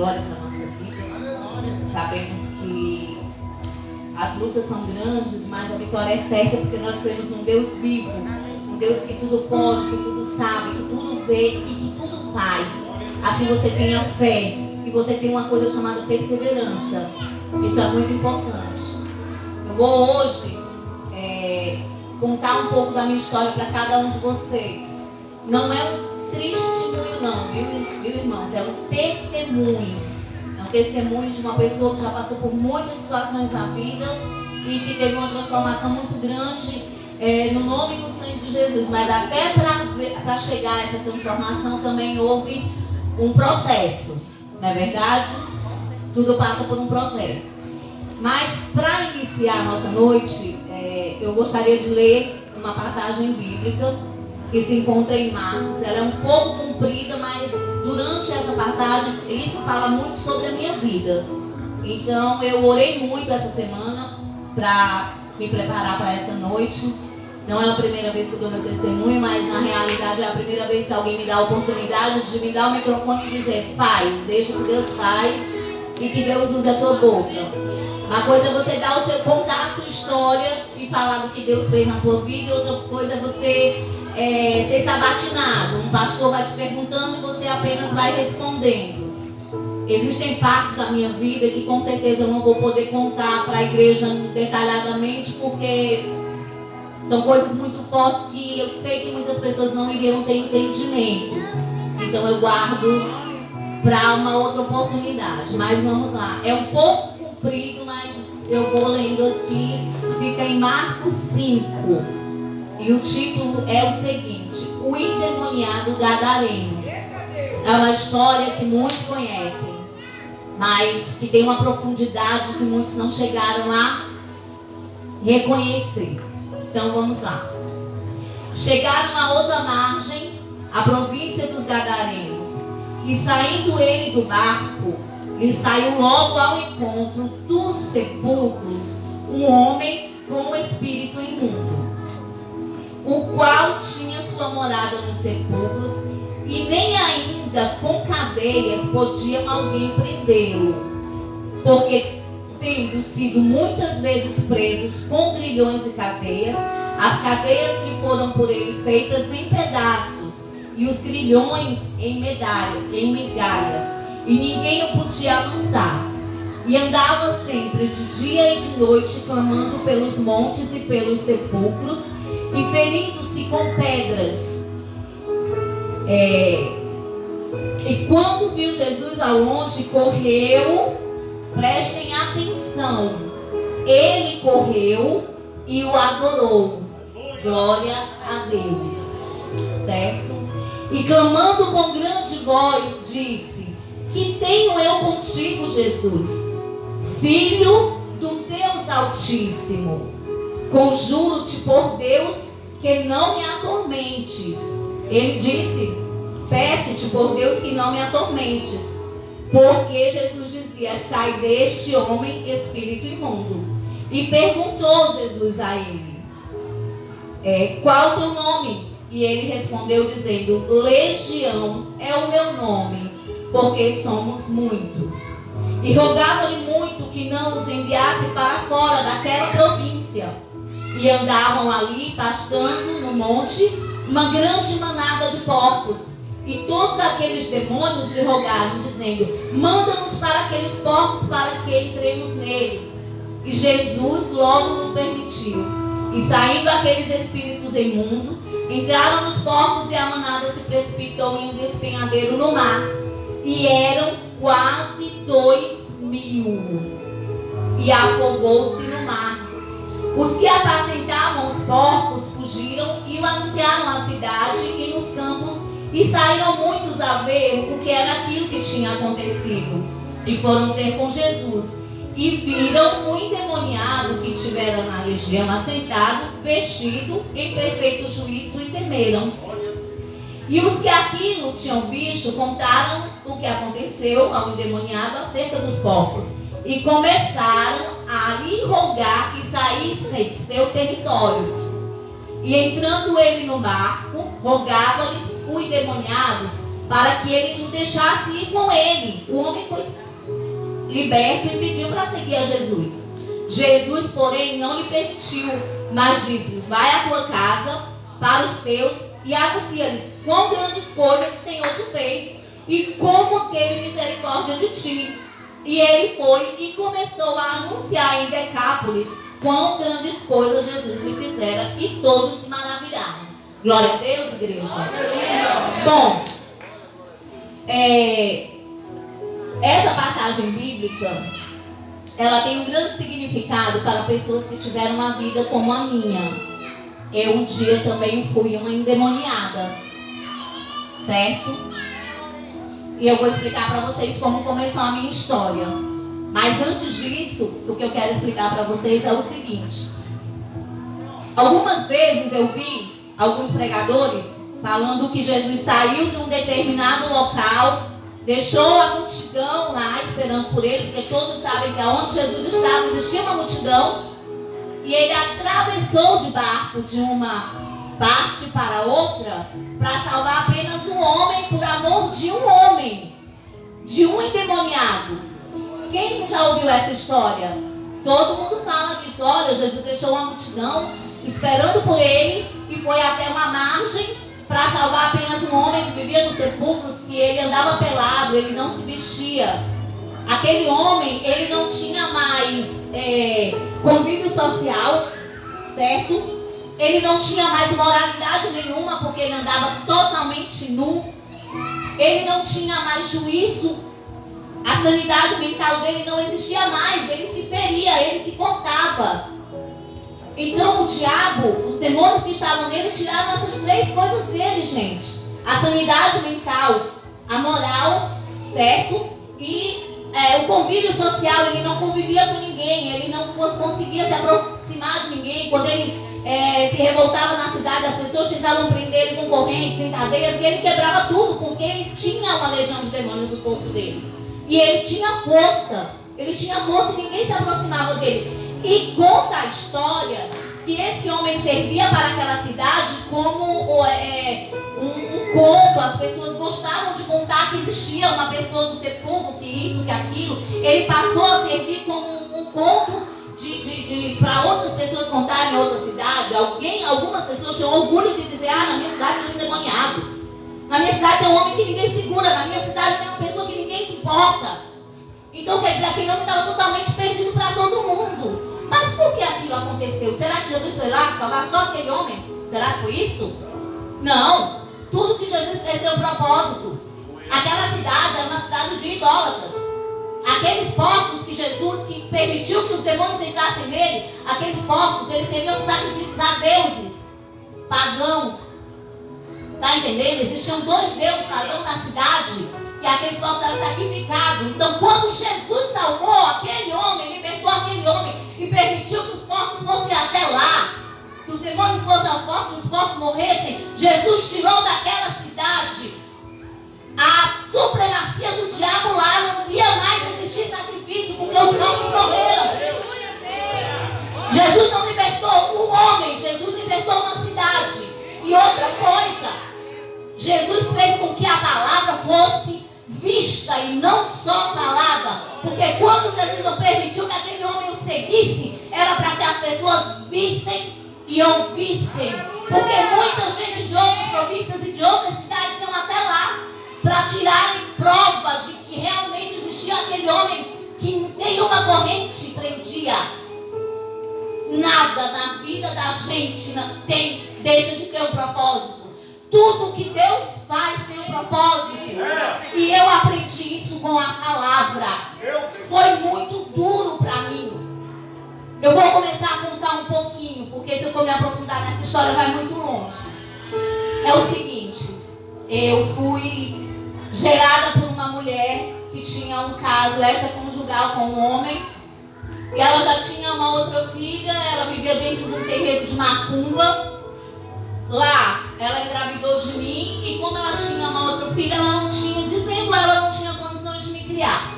glória para a nossa vida. Sabemos que as lutas são grandes, mas a vitória é certa porque nós cremos num Deus vivo, um Deus que tudo pode, que tudo sabe, que tudo vê e que tudo faz. Assim você tenha fé e você tem uma coisa chamada perseverança. Isso é muito importante. Eu vou hoje contar um pouco da minha história para cada um de vocês. Não é um testemunho não, viu irmãos? É um testemunho. É um testemunho de uma pessoa que já passou por muitas situações na vida e que teve uma transformação muito grande no nome e no sangue de Jesus. Mas até para chegar a essa transformação também houve um processo. Não é verdade? Tudo passa por um processo. Mas para iniciar a nossa noite, eu gostaria de ler uma passagem bíblica que se encontra em Marcos. Ela é um pouco comprida, mas durante essa passagem, isso fala muito sobre a minha vida. Então, eu orei muito essa semana para me preparar para essa noite. Não é a primeira vez que eu dou meu testemunho, mas na realidade é a primeira vez que alguém me dá a oportunidade de me dar o microfone e dizer: faz, deixa que Deus faz e que Deus use a tua boca. Uma coisa é você contar a sua história e falar do que Deus fez na tua vida, e outra coisa é você ser sabatinado. Um pastor vai te perguntando e você apenas vai respondendo. Existem partes da minha vida que com certeza eu não vou poder contar para a igreja detalhadamente, porque são coisas muito fortes que eu sei que muitas pessoas não iriam ter entendimento. Então eu guardo para uma outra oportunidade. Mas vamos lá. É um pouco comprido, mas eu vou lendo aqui. Fica em Marcos 5. E o título é o seguinte: O endemoniado gadareno. É uma história que muitos conhecem, mas que tem uma profundidade que muitos não chegaram a reconhecer. Então vamos lá. Chegaram a outra margem, a província dos Gadarenos, e saindo ele do barco, lhe saiu logo ao encontro dos sepulcros um homem com um espírito imundo, o qual tinha sua morada nos sepulcros, e nem ainda com cadeias podia alguém prendê-lo, porque, tendo sido muitas vezes presos com grilhões e cadeias, as cadeias lhe foram por ele feitas em pedaços, e os grilhões em migalhas, e ninguém o podia amansar. E andava sempre de dia e de noite, clamando pelos montes e pelos sepulcros, e ferindo-se com pedras. E quando viu Jesus ao longe, correu. Prestem atenção. Ele correu e o adorou. Glória a Deus. Certo? E clamando com grande voz, disse: Que tenho eu contigo, Jesus, Filho do Deus Altíssimo? Conjuro-te por Deus que não me atormentes. Ele disse: Peço-te por Deus que não me atormentes. Porque Jesus dizia: Sai deste homem, espírito imundo. E perguntou Jesus a ele: Qual o teu nome? E ele respondeu dizendo: Legião é o meu nome, porque somos muitos. E rogava-lhe muito que não os enviasse para fora daquela província. E andavam ali pastando no monte uma grande manada de porcos. E todos aqueles demônios lhe rogaram, dizendo: Manda-nos para aqueles porcos, para que entremos neles. E Jesus logo não permitiu. E saindo aqueles espíritos imundos, entraram nos porcos, e a manada se precipitou em um despenhadeiro no mar. E eram quase 2.000. E afogou-se no mar. Os que apacentavam os porcos fugiram e o anunciaram à cidade e nos campos, e saíram muitos a ver o que era aquilo que tinha acontecido. E foram ter com Jesus. E viram o endemoniado que tivera na legião assentado, vestido em perfeito juízo, e temeram. E os que aquilo tinham visto contaram o que aconteceu ao endemoniado acerca dos porcos. E começaram a lhe rogar que saísse de seu território. E entrando ele no barco, rogava-lhe o endemoniado para que ele não deixasse ir com ele. O homem foi liberto e pediu para seguir a Jesus. Jesus, porém, não lhe permitiu, mas disse: vai à tua casa, para os teus, e anuncia-lhes quão grandes coisas o Senhor te fez e como teve misericórdia de ti. E ele foi e começou a anunciar em Decápolis quão grandes coisas Jesus lhe fizera, e todos se maravilharam. Glória a Deus, igreja. Bom, essa passagem bíblica, ela tem um grande significado para pessoas que tiveram uma vida como a minha. Eu um dia também fui uma endemoniada, certo? E eu vou explicar para vocês como começou a minha história. Mas antes disso, o que eu quero explicar para vocês é o seguinte. Algumas vezes eu vi alguns pregadores falando que Jesus saiu de um determinado local, deixou a multidão lá esperando por ele, porque todos sabem que aonde Jesus estava existia uma multidão, e ele atravessou de barco de uma parte para outra para salvar apenas um homem por amor de um homem, de um endemoniado. Quem já ouviu essa história? Todo mundo fala disso. Olha, Jesus deixou uma multidão esperando por ele e foi até uma margem para salvar apenas um homem que vivia nos sepulcros, que ele andava pelado, ele não se vestia. Aquele homem, ele não tinha mais convívio social, certo? Ele não tinha mais moralidade nenhuma, porque ele andava totalmente nu. Ele não tinha mais juízo. A sanidade mental dele não existia mais. Ele se feria, ele se cortava. Então o diabo, os demônios que estavam nele, tiraram essas três coisas dele, gente. A sanidade mental, a moral, certo? E o convívio social. Ele não convivia com ninguém, ele não conseguia se aproximar de ninguém. Quando ele se revoltava na cidade, as pessoas tentavam prender ele com correntes, em cadeias, e ele quebrava tudo, porque ele tinha uma legião de demônios no corpo dele. E ele tinha força e ninguém se aproximava dele. E conta a história que esse homem servia para aquela cidade como um conto. As pessoas gostavam de contar que existia uma pessoa no sepulcro, que isso, que aquilo. Ele passou a servir como um conto para outras pessoas contarem em outra cidade. Algumas pessoas tinham orgulho de dizer: na minha cidade tem um endemoniado, na minha cidade tem um homem que ninguém segura, na minha cidade tem uma pessoa que ninguém se importa. Então quer dizer, aquele homem estava totalmente perdido para todo mundo. Mas por que aquilo aconteceu? Será que Jesus foi lá salvar só aquele homem? Será que foi isso? Não. Tudo que Jesus fez deu propósito. Aquela cidade era uma cidade de idólatras. Aqueles porcos que Jesus que permitiu que os demônios entrassem nele, aqueles porcos, eles serviam de sacrifícios a deuses pagãos. Está entendendo? Existiam 2 deuses pagãos na cidade, e aqueles porcos eram sacrificados. Então, quando Jesus salvou aquele homem, libertou aquele homem e permitiu que os porcos fossem até lá, que os demônios fossem aos porcos, os porcos morressem, Jesus tirou daquela cidade a supremacia do diabo lá. Não ia mais existir sacrifício, porque os porcos morreram. Jesus não libertou um homem, Jesus libertou uma cidade. E outra coisa, Jesus fez com que a palavra fosse vista e não só falada. Porque quando Jesus não permitiu que aquele homem o seguisse, era para que as pessoas vissem e ouvissem. Porque muita gente de outras províncias e de outras cidades iam até lá para tirarem prova de que realmente existia aquele homem, que nenhuma corrente prendia. Nada na vida da gente deixa de ter um propósito. Tudo que Deus faz tem um propósito. E eu aprendi isso com a palavra. Foi muito duro para mim. Eu vou começar a contar um pouquinho, porque se eu for me aprofundar nessa história vai muito longe. É o seguinte: eu fui gerada por uma mulher que tinha um caso extraconjugal com um homem. E ela já tinha uma outra filha. Ela vivia dentro de um terreiro de macumba. Lá, ela engravidou de mim. E como ela tinha uma outra filha, ela não tinha condições de me criar.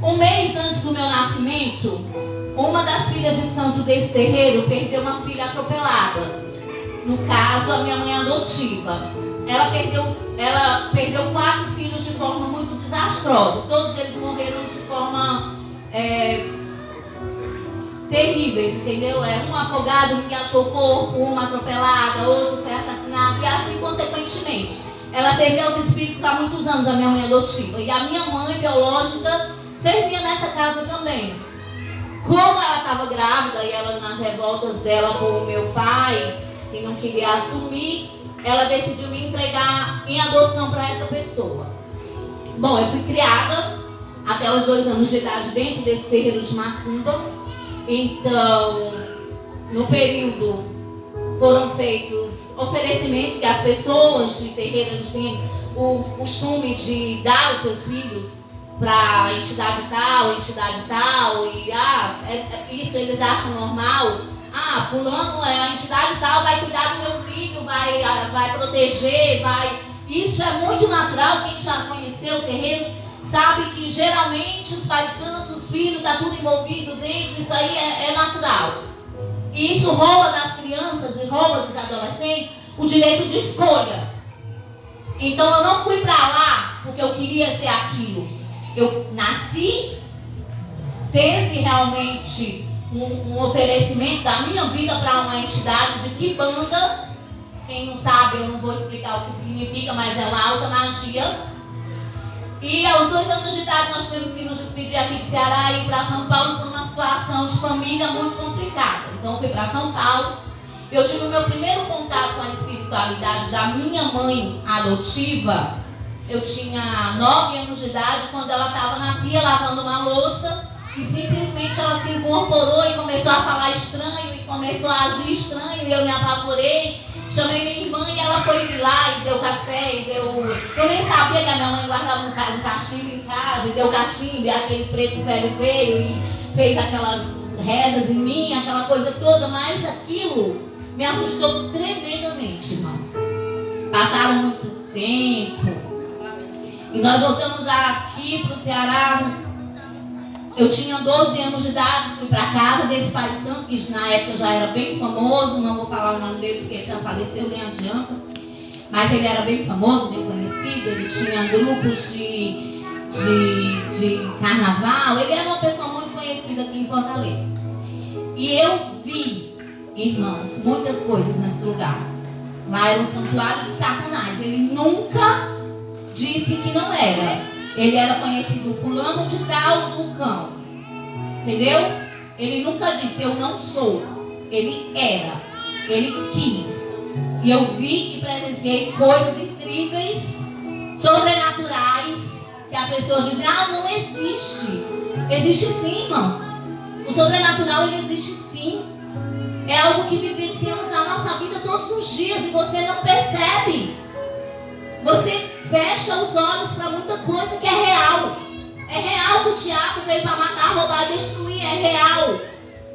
Um mês antes do meu nascimento, uma das filhas de santo desse terreiro perdeu uma filha atropelada. No caso, a minha mãe adotiva. ela perdeu 4 filhos de forma muito desastrosa. Todos eles morreram de forma terríveis, entendeu? Um afogado que achou o corpo, uma atropelada, outro foi assassinado, e assim consequentemente. Ela serviu aos espíritos há muitos anos, a minha mãe adotiva. E a minha mãe biológica servia nessa casa também. Como ela estava grávida e ela, nas revoltas dela com o meu pai, que não queria assumir, ela decidiu me entregar em adoção para essa pessoa. Bom, eu fui criada até os 2 anos de idade dentro desse terreiro de macumba. Então, no período, foram feitos oferecimentos que as pessoas de terreiro, eles têm o costume de dar os seus filhos para entidade tal, e isso eles acham normal. Fulano é a entidade tal, vai cuidar do meu filho, vai proteger, Isso é muito natural. Quem já conheceu terreiros sabe que geralmente os pais santos, os filhos, está tudo envolvido dentro, isso aí é natural. E isso rouba das crianças e rouba dos adolescentes o direito de escolha. Então eu não fui para lá porque eu queria ser aquilo. Eu nasci, teve realmente um oferecimento da minha vida para uma entidade de Quimbanda. Quem não sabe, eu não vou explicar o que significa, mas é uma alta magia. E aos 2 anos de idade nós tivemos que nos despedir aqui de Ceará e ir para São Paulo por uma situação de família muito complicada. Então eu fui para São Paulo. Eu tive o meu primeiro contato com a espiritualidade da minha mãe adotiva. Eu tinha 9 anos de idade, quando ela estava na pia lavando uma louça, e simplesmente ela se incorporou e começou a falar estranho, e começou a agir estranho, e eu me apavorei. Chamei minha irmã e ela foi lá e deu café, e deu... Eu nem sabia que a minha mãe guardava um cachimbo em casa, e deu cachimbo, e aquele preto velho veio e fez aquelas rezas em mim, aquela coisa toda, mas aquilo me assustou tremendamente, irmãos. Passaram muito tempo. E nós voltamos aqui para o Ceará. Eu tinha 12 anos de idade, fui para casa desse pai santo, que na época já era bem famoso. Não vou falar o nome dele porque ele já faleceu, nem adianta. Mas ele era bem famoso, bem conhecido. Ele tinha grupos de carnaval. Ele era uma pessoa muito conhecida aqui em Fortaleza. E eu vi, irmãos, muitas coisas nesse lugar. Lá era um santuário de Satanás. Ele nunca disse que não era. Ele era conhecido fulano de tal do cão. Entendeu? Ele nunca disse eu não sou. Ele era. Ele quis. E eu vi e presenciei coisas incríveis, sobrenaturais, que as pessoas dizem, não existe. Existe sim, irmãos. O sobrenatural, ele existe sim. É algo que vivenciamos na nossa vida todos os dias e você não percebe. Você fecha os olhos para muita coisa que é real. É real que o diabo veio para matar, roubar e destruir. É real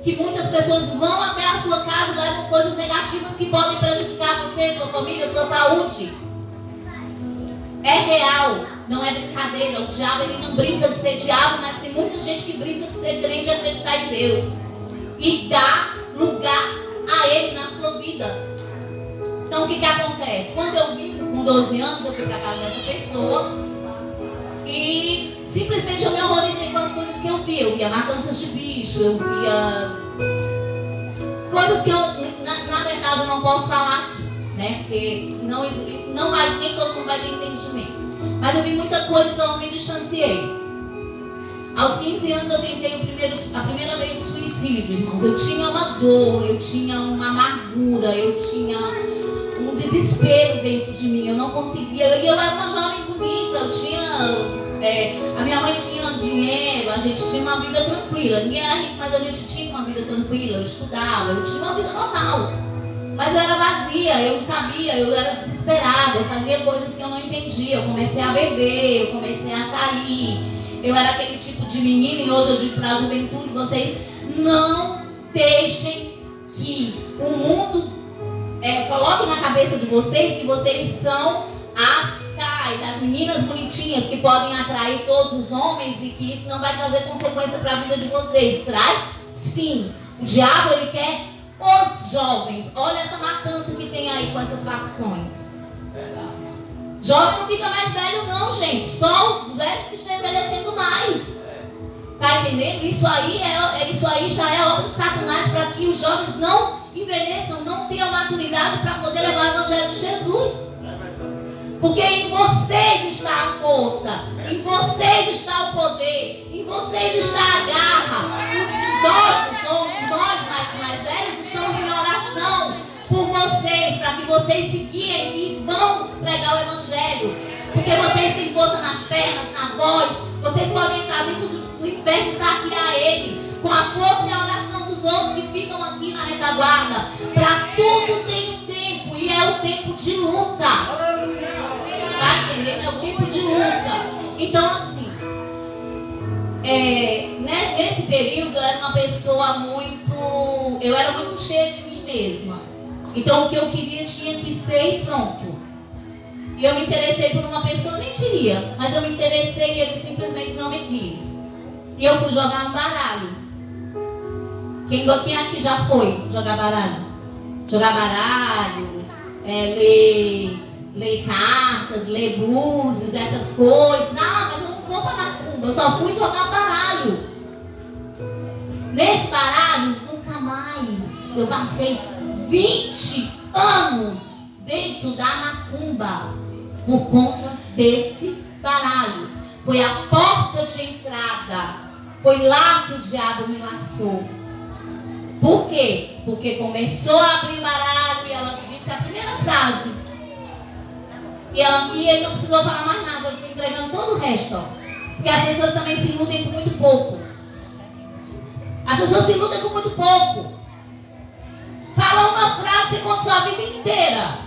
que muitas pessoas vão até a sua casa e levam coisas negativas que podem prejudicar você, sua família, sua saúde. É real, não é brincadeira. O diabo, ele não brinca de ser diabo, mas tem muita gente que brinca de ser crente e acreditar em Deus. E dá lugar a ele na sua vida. Então o que acontece? Quando eu vim com 12 anos, eu fui para casa dessa pessoa e simplesmente eu me horrorizei com as coisas que eu via. Eu via matanças de bicho, eu via coisas que eu, na verdade, eu não posso falar aqui, né? Porque não vai, nem todo mundo vai ter entendimento. Mas eu vi muita coisa, então eu me distanciei. Aos 15 anos eu tentei a primeira vez o suicídio, irmãos. Eu tinha uma dor, eu tinha uma amargura, eu tinha um desespero dentro de mim. Eu não conseguia. Eu era uma jovem bonita, eu tinha... a minha mãe tinha dinheiro, a gente tinha uma vida tranquila. Ninguém era rico, mas a gente tinha uma vida tranquila. Eu estudava, eu tinha uma vida normal. Mas eu era vazia, eu não sabia, eu era desesperada, eu fazia coisas que eu não entendia. Eu comecei a beber, eu comecei a sair. Eu era aquele tipo de menina, e hoje eu digo para a juventude, vocês não deixem que o mundo coloque na cabeça de vocês que vocês são as meninas bonitinhas que podem atrair todos os homens e que isso não vai trazer consequência para a vida de vocês. Traz sim. O diabo, ele quer os jovens. Olha essa matança que tem aí com essas facções. Verdade. não fica mais velho não, gente. Só os velhos que estão envelhecendo mais. Tá entendendo? Isso aí já é obra de Satanás para que os jovens não envelheçam, não tenham maturidade para poder levar o evangelho de Jesus. Porque em vocês está a força, em vocês está o poder, em vocês está a garra. Nós mais velhos, estamos em oração por vocês, para que vocês se guiem e vão pregar o evangelho. Porque vocês têm força nas pernas, na voz, vocês podem entrar dentro do inferno e saquear ele, com a força e a oração dos outros que ficam aqui na retaguarda. Para tudo tem um tempo, e é o tempo de luta. Tá entendendo? É o tempo de luta. Então, assim, nesse período eu era uma pessoa eu era muito cheia de mim mesma. Então, o que eu queria tinha que ser e pronto. E eu me interessei por uma pessoa, eu nem queria, mas eu me interessei e ele simplesmente não me quis. E eu fui jogar um baralho. Quem aqui já foi jogar baralho? Jogar baralho, ler cartas, ler búzios, essas coisas. Não, mas eu não vou para macumba, eu só fui jogar baralho. Nesse baralho, nunca mais. Eu passei 20 anos dentro da macumba por conta desse baralho. Foi a porta de entrada. Foi lá que o diabo me laçou. Por quê? Porque começou a abrir baralho e ela disse a primeira frase. E ele não precisou falar mais nada. Eu fui entregando todo o resto. Ó. Porque as pessoas também se iludem com muito pouco. As pessoas se iludem com muito pouco. Fala uma frase e conta sua vida inteira.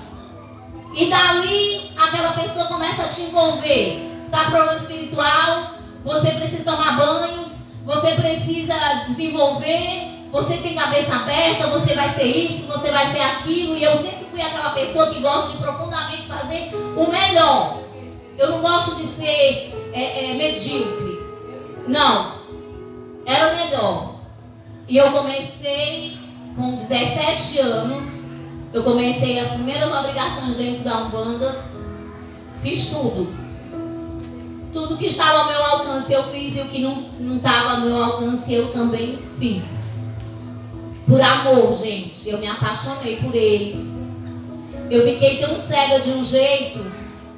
E dali, aquela pessoa começa a te envolver. Está com problema espiritual, você precisa tomar banhos, você precisa desenvolver, você tem cabeça aberta, você vai ser isso, você vai ser aquilo. E eu sempre fui aquela pessoa que gosta de profundamente fazer o melhor. Eu não gosto de ser medíocre. Não. Era melhor. E eu comecei com 17 anos. Eu comecei as primeiras obrigações dentro da Umbanda. Fiz tudo. Tudo que estava ao meu alcance eu fiz. E o que não estava ao meu alcance eu também fiz. Por amor, gente. Eu me apaixonei por eles. Eu fiquei tão cega de um jeito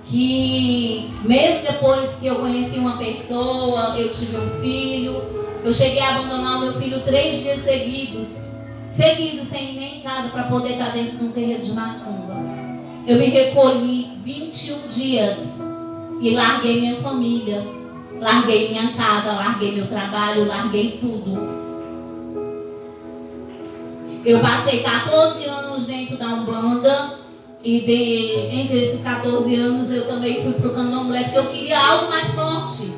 que mesmo depois que eu conheci uma pessoa, eu tive um filho, eu cheguei a abandonar o meu filho 3 dias seguidos, sem ir nem em casa para poder estar dentro de um terreiro de macumba. Eu me recolhi 21 dias e larguei minha família, larguei minha casa, larguei meu trabalho, larguei tudo. Eu passei 14 anos dentro da Umbanda e entre esses 14 anos eu também fui para o candomblé porque eu queria algo mais forte.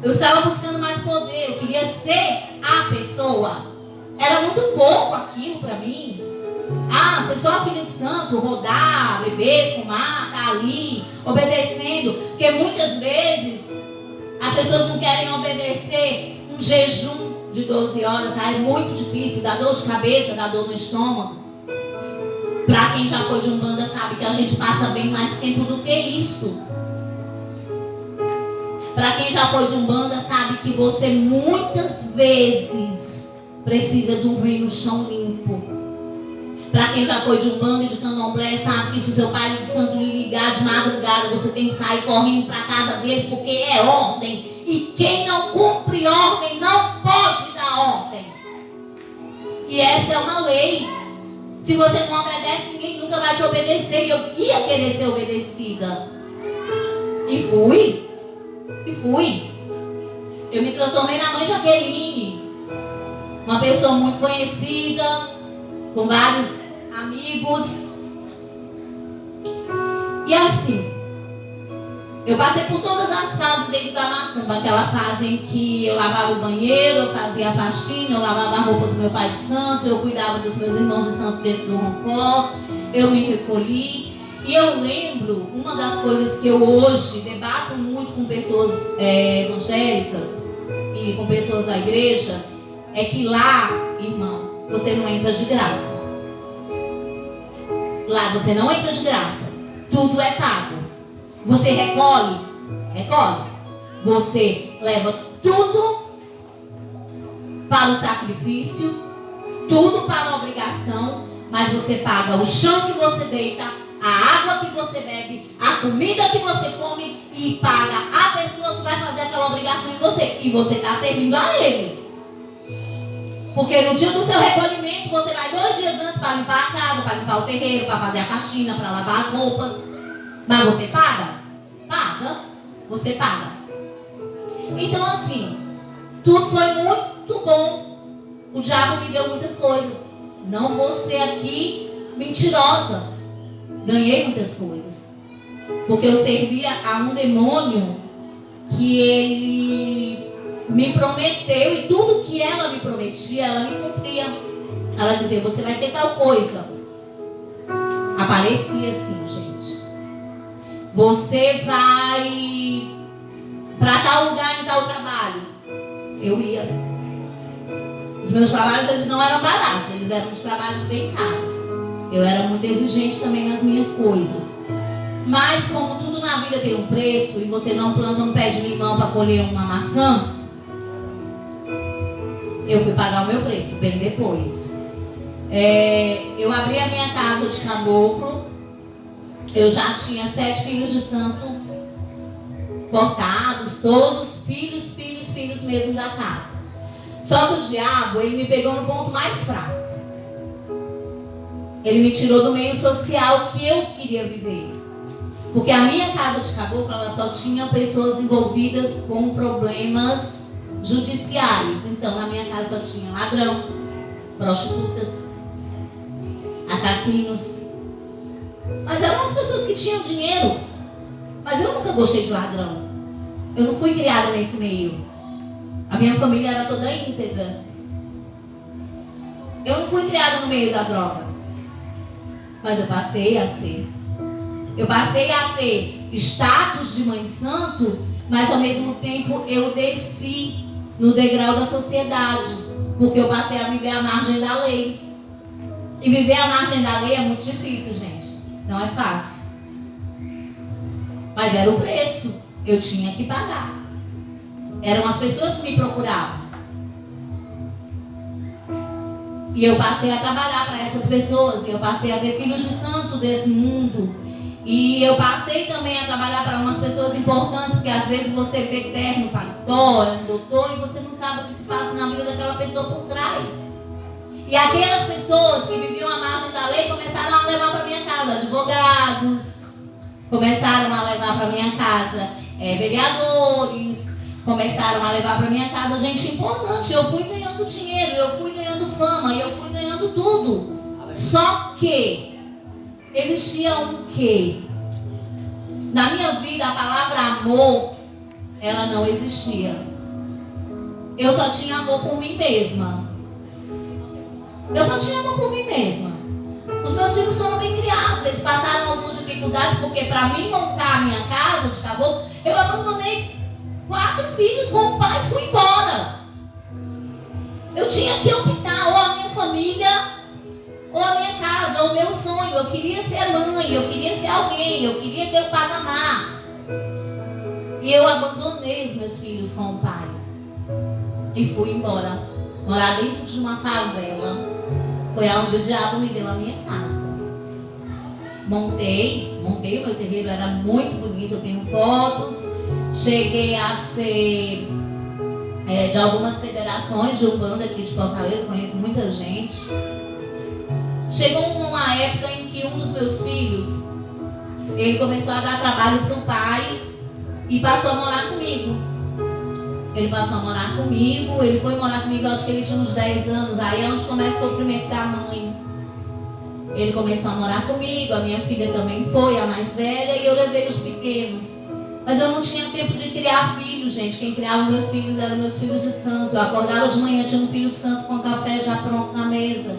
Eu estava buscando mais poder, eu queria ser a pessoa. Era muito pouco aquilo para mim. Ser só filha de santo, rodar, beber, fumar, estar ali, obedecendo. Porque muitas vezes as pessoas não querem obedecer um jejum de 12 horas. É muito difícil, dá dor de cabeça, dá dor no estômago. Para quem já foi de Umbanda sabe que a gente passa bem mais tempo do que isso. Para quem já foi de Umbanda sabe que você muitas vezes precisa dormir no chão limpo. Para quem já foi de Umbanda e de Candomblé sabe que se o seu pai de santo lhe ligar de madrugada, você tem que sair correndo para a casa dele porque é ordem. E quem não cumpre ordem não pode dar ordem. E essa é uma lei. Se você não obedece, ninguém nunca vai te obedecer. E eu ia querer ser obedecida. E fui. Eu me transformei na mãe Jaqueline. Uma pessoa muito conhecida, com vários amigos. E assim, eu passei por todas as fases dentro da macumba. Aquela fase em que eu lavava o banheiro, eu fazia a faxina, eu lavava a roupa do meu pai de santo, eu cuidava dos meus irmãos de santo dentro do roncó, eu me recolhi. E eu lembro, uma das coisas que eu hoje debato muito com pessoas evangélicas e com pessoas da igreja, é que lá, irmão, você não entra de graça. Lá você não entra de graça. Tudo é pago. Você recolhe. Você leva tudo para o sacrifício, tudo para a obrigação, mas você paga o chão que você deita, a água que você bebe, a comida que você come e paga a pessoa que vai fazer aquela obrigação em você. E você está servindo a ele. Porque no dia do seu recolhimento, você vai 2 dias antes para limpar a casa, para limpar o terreiro, para fazer a faxina, para lavar as roupas. Mas você paga? Paga. Você paga. Então assim, tudo foi muito bom. O diabo me deu muitas coisas. Não vou ser aqui mentirosa. Ganhei muitas coisas. Porque eu servia a um demônio que ele me prometeu, e tudo que ela me prometia, ela me cumpria. Ela dizia, você vai ter tal coisa. Aparecia assim, gente. Você vai para tal lugar, em tal trabalho. Eu ia. Os meus trabalhos, eles não eram baratos, eles eram uns trabalhos bem caros. Eu era muito exigente também nas minhas coisas. Mas como tudo na vida tem um preço, e você não planta um pé de limão para colher uma maçã, eu fui pagar o meu preço bem depois. Eu abri a minha casa de caboclo. Eu já tinha 7 filhos de santo cortados, todos filhos mesmo da casa. Só que o diabo, ele me pegou no ponto mais fraco. Ele me tirou do meio social que eu queria viver. Porque a minha casa de caboclo, ela só tinha pessoas envolvidas com problemas judiciais. Então, na minha casa só tinha ladrão, prostitutas, assassinos. Mas eram as pessoas que tinham dinheiro. Mas eu nunca gostei de ladrão. Eu não fui criada nesse meio. A minha família era toda íntegra. Eu não fui criada no meio da droga. Mas eu passei a ser. Eu passei a ter status de mãe santo, mas ao mesmo tempo eu desci no degrau da sociedade. Porque eu passei a viver à margem da lei. E viver à margem da lei é muito difícil, gente. Não é fácil. Mas era o preço. Eu tinha que pagar. Eram as pessoas que me procuravam. E eu passei a trabalhar para essas pessoas. E eu passei a ter filhos de santo desse mundo. E eu passei também a trabalhar para umas pessoas importantes. Porque às vezes você vê terno, paletó, doutor, e você não sabe o que se passa na vida daquela pessoa por trás. E aquelas pessoas que viviam à margem da lei começaram a levar para minha casa advogados. Começaram a levar para minha casa vereadores. Começaram a levar para minha casa gente importante. Eu fui ganhando dinheiro, eu fui ganhando fama, e eu fui ganhando tudo. Só que existia um quê? Na minha vida a palavra amor, ela não existia. Eu só tinha amor por mim mesma. Eu só tinha amor por mim mesma. Os meus filhos foram bem criados. Eles passaram algumas dificuldades, porque para mim montar a minha casa de caboclo, eu abandonei 4 filhos com o pai e fui embora. Eu tinha que optar ou a minha família, ou a minha casa, ou o meu sonho. Eu queria ser mãe, eu queria ser alguém, eu queria ter o pai amar. E eu abandonei os meus filhos com o pai. E fui embora. Morar dentro de uma favela. Foi onde o diabo me deu a minha casa. Montei o meu terreiro, era muito bonito, eu tenho fotos. Cheguei a ser de algumas federações de Umbanda aqui de Fortaleza, conheço muita gente. Chegou uma época em que um dos meus filhos, ele começou a dar trabalho para o pai e passou a morar comigo. Ele passou a morar comigo, ele foi morar comigo, acho que ele tinha uns 10 anos, aí é onde começa o sofrimento da mãe. Ele começou a morar comigo, a minha filha também foi, a mais velha, e eu levei os pequenos. Mas eu não tinha tempo de criar filhos, gente. Quem criava meus filhos eram meus filhos de santo. Eu acordava de manhã, tinha um filho de santo com café já pronto na mesa.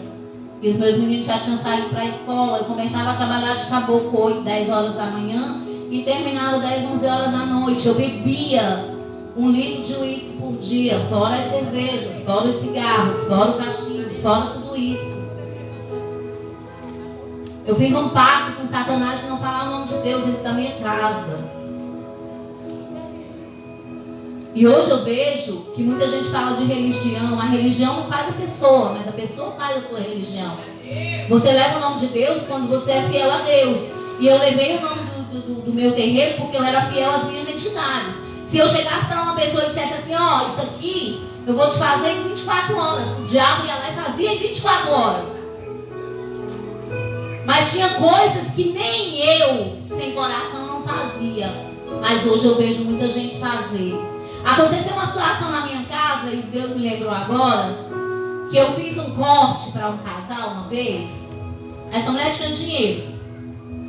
E os meus meninos já tinham saído para a escola. Eu começava a trabalhar de caboclo 8, 10 horas da manhã e terminava 10, 11 horas da noite. Eu bebia 1 litro de uísque por dia, fora as cervejas, fora os cigarros, fora o cachimbo, fora tudo isso. Eu fiz um pacto com Satanás de não falar o nome de Deus dentro da minha casa. E hoje eu vejo que muita gente fala de religião. A religião não faz a pessoa, mas a pessoa faz a sua religião. Você leva o nome de Deus quando você é fiel a Deus. E eu levei o nome do meu terreiro porque eu era fiel às minhas entidades. Se eu chegasse para uma pessoa e dissesse assim, ó, isso aqui eu vou te fazer em 24 horas. O diabo ia lá e fazia em 24 horas. Mas tinha coisas que nem eu, sem coração, não fazia. Mas hoje eu vejo muita gente fazer. Aconteceu uma situação na minha casa, e Deus me lembrou agora, que eu fiz um corte para um casal uma vez. Essa mulher tinha dinheiro.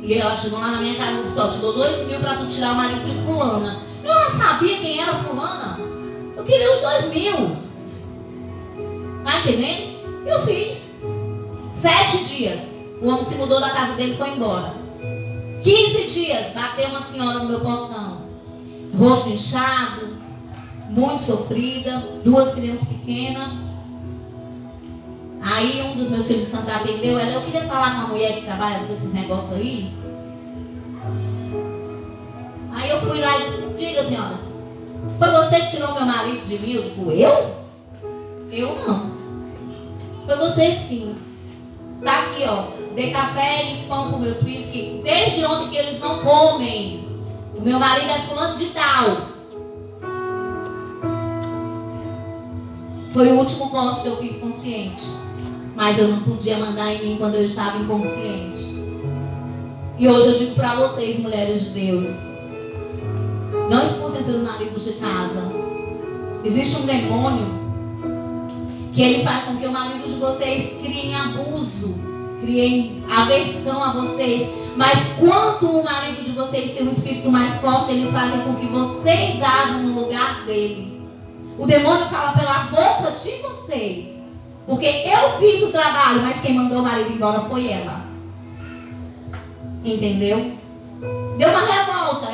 E ela chegou lá na minha casa e disse, ó, te dou 2.000 para tu tirar o marido de fulana. Eu não sabia quem era fulana. Eu queria os 2.000. Tá entendendo? Eu fiz. 7 dias. O homem se mudou da casa dele e foi embora. 15 dias, bateu uma senhora no meu portão. Rosto inchado, muito sofrida, 2 crianças pequenas. Aí um dos meus filhos de Santa atendeu ela. Eu queria falar com a mulher que trabalha com esses negócios aí. Aí eu fui lá e disse, diga senhora, foi você que tirou meu marido de mim? Eu digo, eu? Eu não. Foi você sim. Tá aqui, ó. Dei café e pão para meus filhos, que desde ontem que eles não comem. O meu marido é fulano de tal. Foi o último corte que eu fiz consciente. Mas eu não podia mandar em mim quando eu estava inconsciente. E hoje eu digo para vocês, mulheres de Deus, não expulsem seus maridos de casa. Existe um demônio que ele faz com que o marido de vocês criem abuso, criem aversão a vocês. Mas quando o marido de vocês tem um espírito mais forte, eles fazem com que vocês ajam no lugar dele. O demônio fala pela boca de vocês. Porque eu fiz o trabalho, mas quem mandou o marido embora foi ela. Entendeu? Deu uma revolta.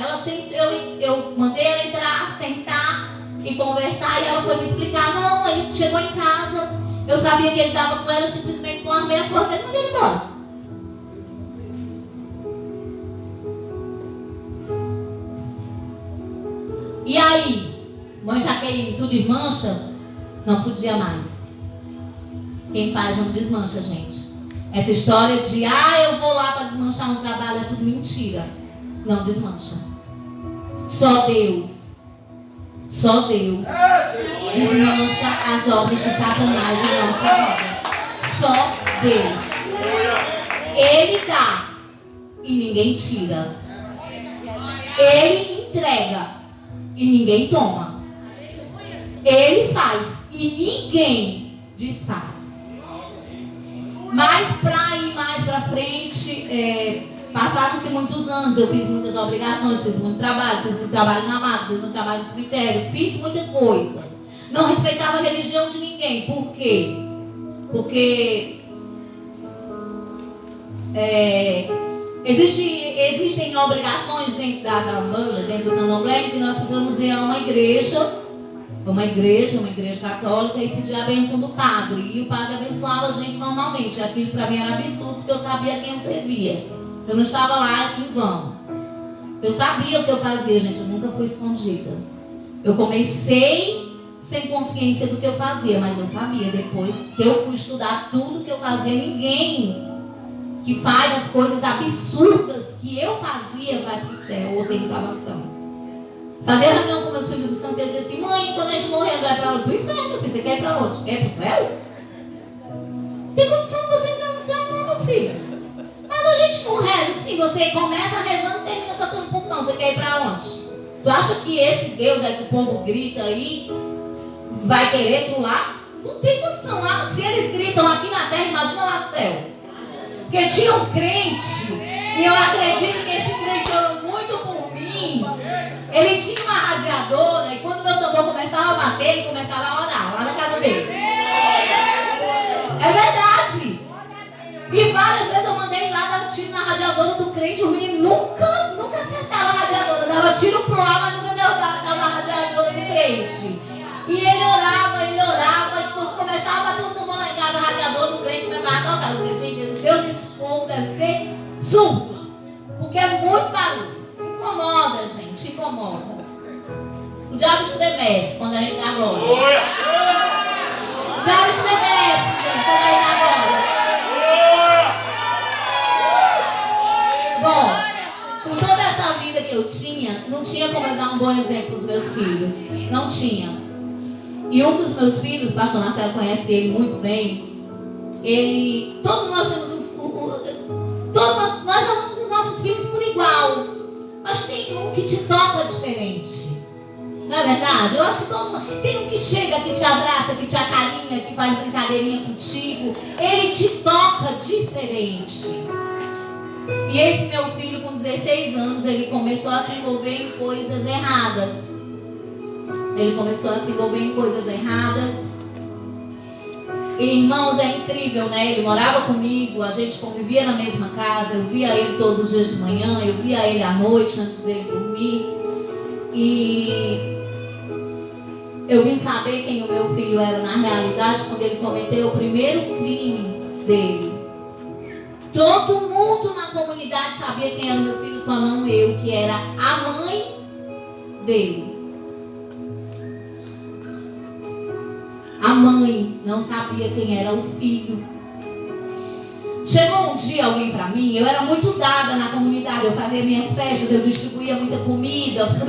Eu mandei ela entrar, sentar e conversar. E ela foi me explicar. Não, ele chegou em casa. Eu sabia que ele estava com ela. Eu simplesmente não armei as portas e mandei ele embora. E aí? Mãe Jaqueline, tudo de mancha? Não podia mais. Quem faz não desmancha, gente. Essa história de, eu vou lá para desmanchar um trabalho, é tudo mentira. Não desmancha. Só Deus desmancha as obras de Satanás em nossa vida. Só Deus. Ele dá e ninguém tira. Ele entrega e ninguém toma. Ele faz e ninguém desfaz. Mas para ir mais para frente, passaram-se muitos anos. Eu fiz muitas obrigações, fiz muito trabalho na mata, fiz muito trabalho no cemitério, fiz muita coisa. Não respeitava a religião de ninguém. Por quê? Porque existem obrigações dentro da banda, dentro do candomblé, que nós precisamos ir a uma igreja católica e pedir a bênção do padre. E o padre abençoava a gente normalmente. Aquilo para mim era absurdo, porque eu sabia quem eu servia. Eu não estava lá em vão. Eu sabia o que eu fazia, gente. Eu nunca fui escondida. Eu comecei sem consciência do que eu fazia, mas eu sabia. Depois que eu fui estudar tudo que eu fazia, ninguém que faz as coisas absurdas que eu fazia vai para o céu ou tem salvação. Fazer reunião com meus filhos de santo e dizer assim, mãe, quando a gente morrer, vai para onde? Pro inferno, meu filho. Você quer ir para onde? Quer ir para o céu? Tem condição de você entrar no céu, não, meu filho. Mas a gente não reza assim. Você começa rezando e termina cantando pulcão. Você quer ir para onde? Tu acha que esse Deus aí que o povo grita aí vai querer tu lá? Não tem condição lá. Se eles gritam aqui na terra, imagina lá no céu. Porque tinha um crente, e eu acredito que esse crente orou muito por mim. Ele tinha uma radiadora e quando meu tambor começava a bater, ele começava a orar lá na casa dele. É verdade. E várias vezes eu mandei lá dar um tiro na radiadora do crente. O menino nunca acertava a radiadora. Dava tiro pro ar, mas nunca derrubava a radiadora do crente. E ele orava. E quando começava a bater o tambor lá em casa, a radiadora do crente começava a tocar. Eu disse, Deus, esse povo deve ser surdo. Porque é muito barulho. Incomoda, gente, incomoda. O diabo te demece quando a gente dá glória. O diabo te demece, gente, quando a gente dá glória. Bom, com toda essa vida que eu tinha, não tinha como eu dar um bom exemplo para os meus filhos. Não tinha. E um dos meus filhos, o pastor Marcelo conhece ele muito bem, todos nós temos nós amamos os nossos filhos por igual, mas tem um que te toca diferente. Não é verdade? Eu acho que todo mundo. Tem um que chega, que te abraça, que te acarinha, que faz brincadeirinha contigo. Ele te toca diferente. E esse meu filho, com 16 anos, ele começou a se envolver em coisas erradas. E, irmãos, é incrível, né? Ele morava comigo, a gente convivia na mesma casa, eu via ele todos os dias de manhã, eu via ele à noite antes dele dormir. E eu vim saber quem o meu filho era na realidade quando ele cometeu o primeiro crime dele. Todo mundo na comunidade sabia quem era o meu filho, só não eu, que era a mãe dele. A mãe não sabia quem era o filho. Chegou um dia alguém para mim, eu era muito dada na comunidade, eu fazia minhas festas, eu distribuía muita comida,